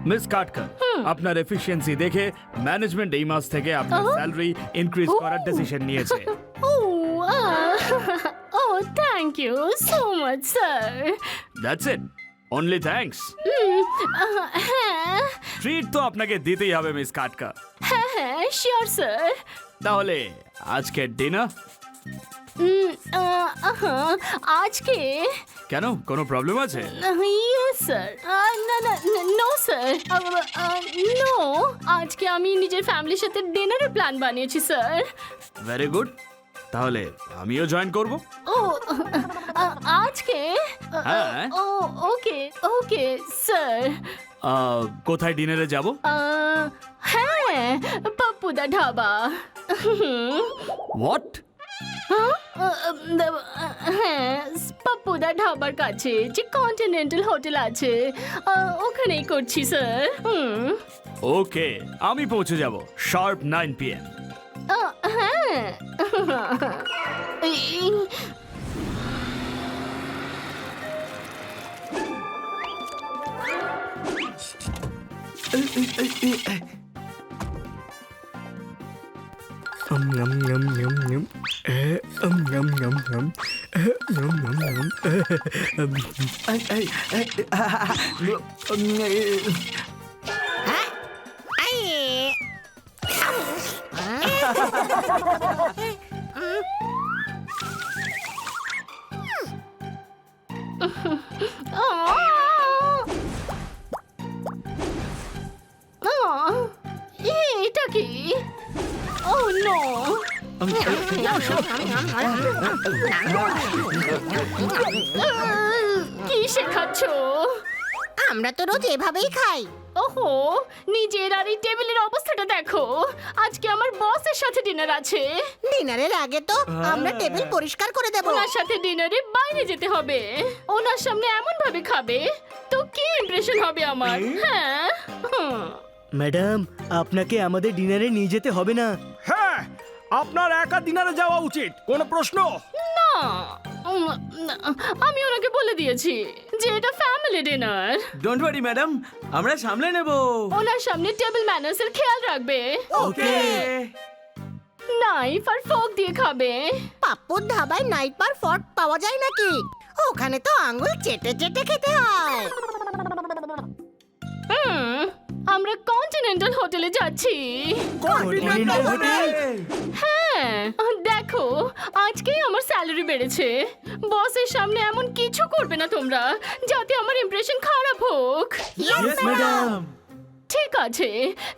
Miss কাটকার, আপনার efficiency দেখে management এই মাস থেকে আপনার স্যালারি ইনক্রিজ করার ডিসিশন নিয়েছে। Oh, thank you so much, sir. That's it, only thanks. হ্যাঁ ট্রিট তো আপনাকে দিতেই হবে মিস কাটকার। হ্যাঁ শিওর স্যার। তাহলে আজকে ডিনার? আজকে কেন, কোনো প্রবলেম আছে? Yes sir. না না নো স্যার, নো। আজকে আমি নিজের ফ্যামিলির সাথে ডিনারের প্ল্যান বানিয়েছি স্যার। ভেরি গুড, তাহলে আমিও জয়েন করব। ও আজকে? হ্যাঁ। ও ওকে ওকে স্যার। কোথায় ডিনারে যাব? হ্যাঁ, পাপ্পুদা ধাবা। হোয়াট? হ্যাঁ, পাপ্পুদা ধাবার কাছে যে কন্টিনেন্টাল হোটেল আছে, ওখানেই করছি স্যার। ওকে, আমি পৌঁছে যাব শার্প 9 PM। হ্যাঁ। Yum yum yum yum. Yum yum yum. Yum yum yum. এটা কি? ও নো। কি শেখাচ্ছ? আমরা তো রোজ এভাবেই খাই। ওহো, নিজের আর এই টেবিলের অবস্থাটা দেখো। আজকে আমার বসের সাথে ডিনার আছে। ডিনারের আগে তো আমরা টেবিল পরিষ্কার করে দেব। ওনার সাথে ডিনারে বাইরে যেতে হবে। ওনার সামনে এমন ভাবে খাবে তো কি ইমপ্রেশন হবে আমার? হ্যাঁ। ম্যাডাম, আপনাকে আমাদের ডিনারে নিয়ে যেতে হবে না। হ্যাঁ, আপনার একা ডিনারে যাওয়া উচিত, কোনো প্রশ্ন? না, আমি ওনাকে বলে দিয়েছি যে এটা family dinner. Don't worry madam, আমরা সামলে নেব। ওনার সামনে টেবিল ম্যানার্স এর খেয়াল রাখবে। ওকে। নাইফ আর ফোক দিয়ে খাবে। পাপ্পুর ধাবায় নাইফ আর ফর্ক পাওয়া যায় নাকি? ওখানে তো আঙ্গুল চেটে চেটে খেতে হয়। আমরা কন্টিনেন্টাল হোটেলে যাচ্ছি। Continental hotel? হ্যাঁ, দেখো আজকেই আমার স্যালারি বেড়েছে। বসের সামনে এমন কিছু করবে না তোমরা যাতে আমার ইমপ্রেশন খারাপ হোক। Yes madam. ঠিক আছে,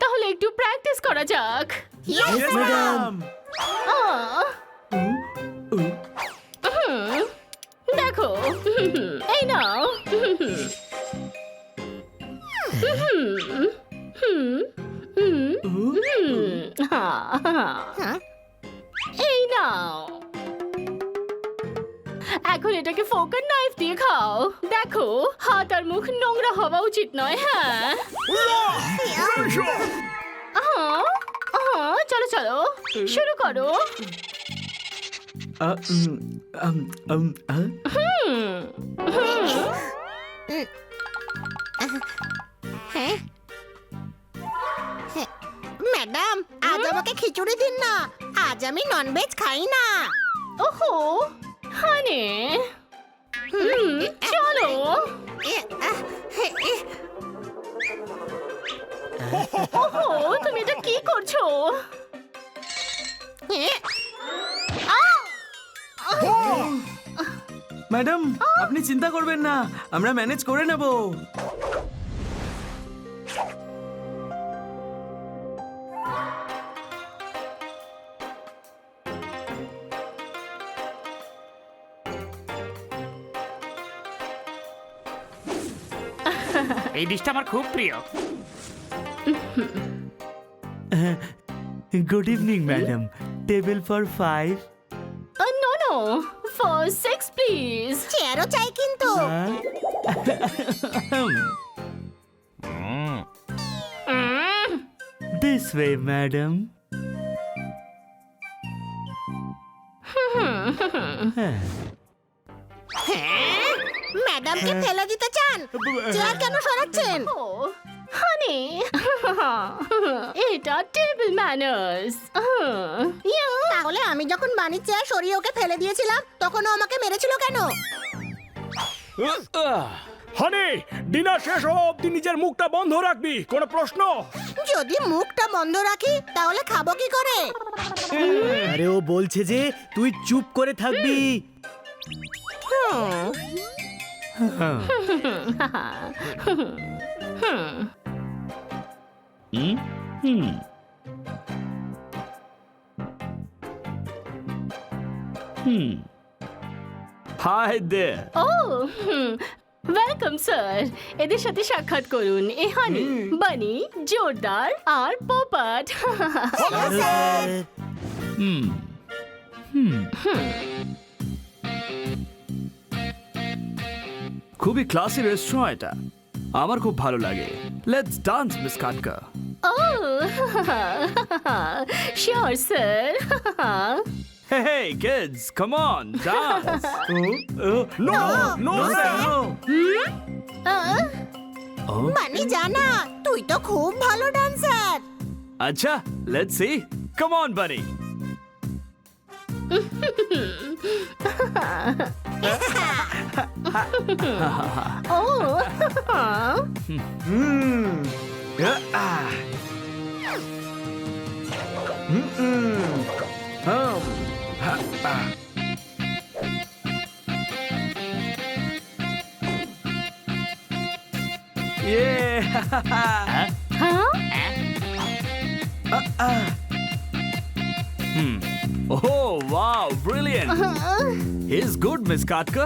তাহলে একটু প্র্যাকটিস করা যাক। Yes madam. দেখো, এই নাও। এই নাও। এখন এটাকে ফোক আর নাইফ দিয়ে খাও। দেখো, হাত আর মুখ নোংরা হওয়া উচিত নয়। হ্যাঁ, চলো চলো, শুরু করো। হ্যাঁ? ম্যাডাম, আজ আমাকে খিচুড়ি দিন না। আজ আমি ননভেজ খাই না। ওহো, হানে, চলো। ওহো, তুমি এটা কি করছো? ম্যাডাম, আপনি চিন্তা করবেন না, আমরা ম্যানেজ করে নেব। এই ডিশটা আমার খুব প্রিয়। Good evening madam, table for 5। No no, for 6 please. চেয়ারও চাই কিন্তু। This way madam. হ্যাঁ, ম্যাডামকে ফেলে দিতে চান? চেয়ার কেন সরাচ্ছেন? ও হানি, এটা টেবিল ম্যানার্স। তাহলে আমি যখন বাণীর চেয়ার সরিয়ে ওকে ফেলে দিয়েছিলাম তখন ও আমাকে মেরেছিল কেন? হানি, ডিনার শেষ হওয়া অব্দি নিজের মুখটা বন্ধ রাখবি। কোনো প্রশ্ন? যদি মুখটা বন্ধ রাখি তাহলে খাবো কি করে? আরে ও বলছে যে তুই চুপ করে থাকবি। হাই দে। ও ওয়েলকাম স্যার, এদের সাথে সাক্ষাৎ করুন। এ হানি, বানি, জোরদার আর পোপট। খুবই ক্লাসি রেস্টুরেন্ট এটা, আমার খুব ভালো লাগে। Let's dance miss Katka. ও sure sir. Hey kids, come on, dance. No, no, sir. বাণী জানা, তুই তো খুব ভালো dancer. Acha, let's see. Come on, buddy. Yeah. Oh, wow, brilliant. He's good, Miss Katka.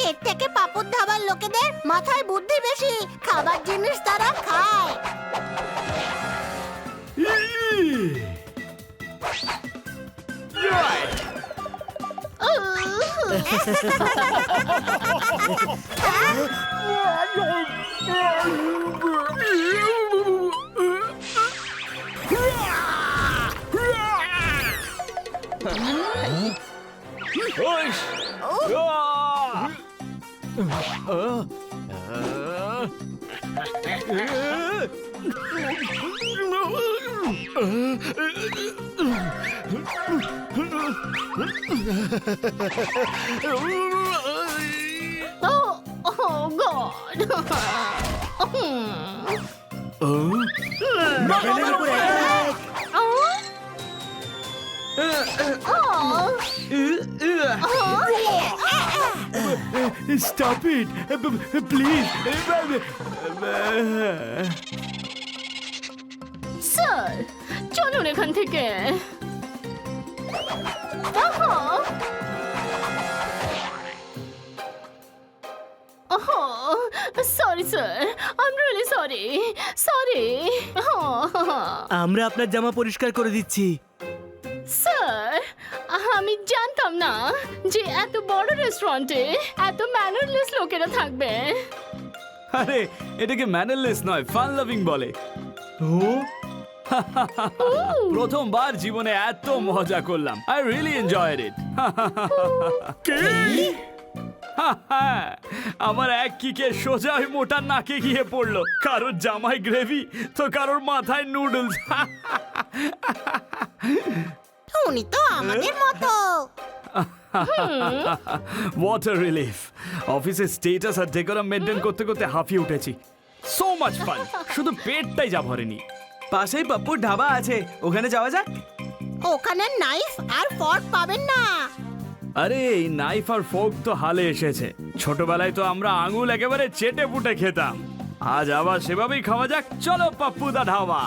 এর থেকে পাপুর ধাবার লোকেদের মাথায় বুদ্ধি বেশি, খাবার জিনিস তারা খায়। Oh Stop it, please. Sir, চলুন এখান থেকে। Sorry sir, I'm really sorry. Sorry sorry আমরা আপনার জামা পরিষ্কার করে দিচ্ছি। স্যার আমি জানতাম না যে এত বড় রেস্টুরেন্টে এত ম্যানারলেস লোকেরা থাকবে। আরে এটাকে ম্যানারলেস নয়, ফান লাভিং বলে। প্রথমবার জীবনে এত মজা করলাম। আই রিয়েলি এনজয়েড ইট। আমার এক কিকে সোজা ওই মোটা নাকে গিয়ে পড়লো। কারোর জামাই গ্রেভি তো কারোর মাথায় নুডলস। উনি তো আমাদের মতো। Water relief. অফিসের স্টেটাস আর ডেকোরাম মেনটেন করতে করতে হাঁপিয়ে উঠেছি। সো মাচ ফান, শুধু পেটটাই যা ভরেনি। পাশেই পাপ্পুর ধাবা আছে, ওখানে যাওয়া যাক। ওখানে নাইফ আর ফর্ক পাবেন না। আরে এই নাইফ আর ফোর্ক তো হালে এসেছে। ছোটবেলায় তো আমরা আঙুল একেবারে চেটে পুটে খেতাম। আজ আবার সেভাবেই খাওয়া যাক। চলো পাপ্পুদা ধাবা।